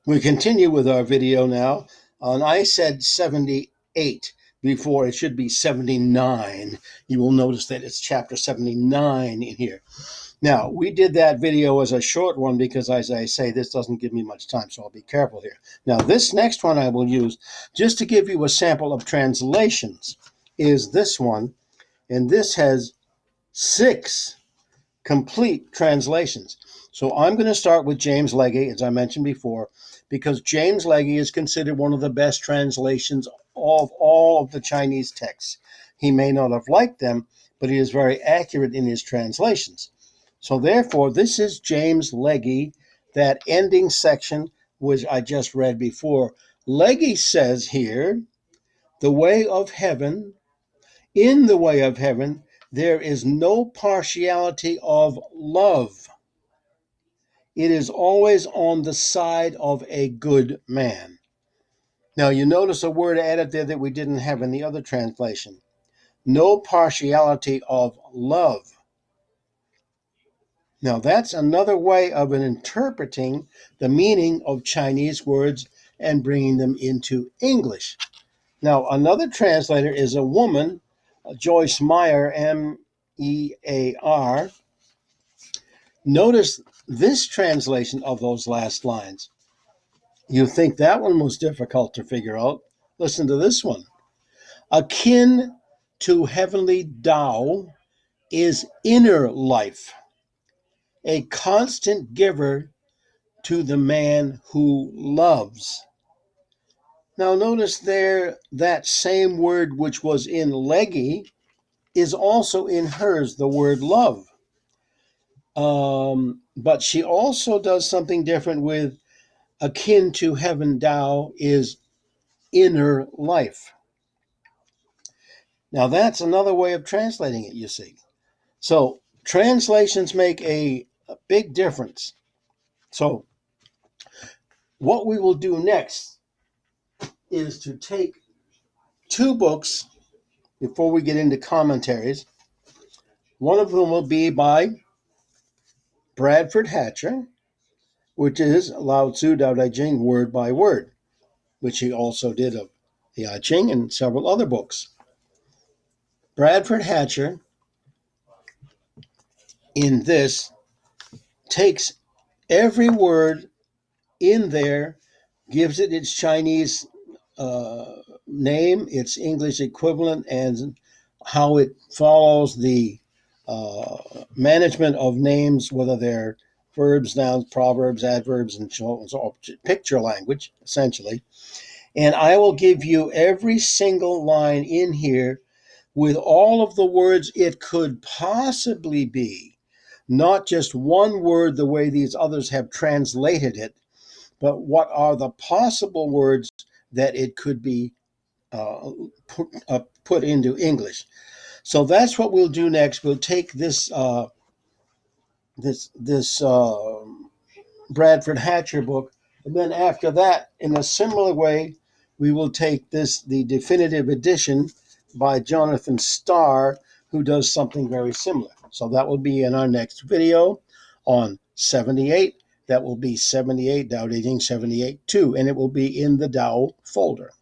We continue with our video now, and I said 78 before. It should be 79. You will notice that it's chapter 79 in here. Now, we did that video as a short one because, as I say, this doesn't give me much time, so I'll be careful here. Now, this next one I will use, just to give you a sample of translations, is this one, and this has 6 complete translations. So I'm going to start with James Legge, as I mentioned before, because James Legge is considered one of the best translations of all of the Chinese texts. He may not have liked them, but he is very accurate in his translations. So therefore, this is James Legge, that ending section which I just read before. Legge says here, the way of heaven, in the way of heaven, there is no partiality of love. It is always on the side of a good man. Now, you notice a word added there that we didn't have in the other translation. No partiality of love. Now, that's another way of interpreting the meaning of Chinese words and bringing them into English. Now, another translator is a woman, Joyce Meyer, M-E-A-R. Notice this translation of those last lines. You think that one was difficult to figure out? Listen to this one. Akin to heavenly Tao is inner life, a constant giver to the man who loves. Now notice there that same word which was in Legge is also in hers, the word love. But she also does something different with akin to heaven Tao is inner life. Now that's another way of translating it, you see. So translations make a big difference. So what we will do next is to take 2 books before we get into commentaries. One of them will be by Bradford Hatcher, which is Lao Tzu Tao Te Ching word by word, which he also did of the I Ching and several other books. Bradford Hatcher in this takes every word in there, gives it its Chinese name, its English equivalent, and how it follows the management of names, whether they're verbs, nouns, proverbs, adverbs, and so on, so picture language, essentially. And I will give you every single line in here with all of the words it could possibly be, not just one word the way these others have translated it, but what are the possible words that it could be put into English. So that's what we'll do next. We'll take this Bradford Hatcher book, and then after that, in a similar way, we will take the definitive edition by Jonathan Starr, who does something very similar. So that will be in our next video on 78. That will be 78, Tao Te Ching 78 too, and it will be in the Tao folder.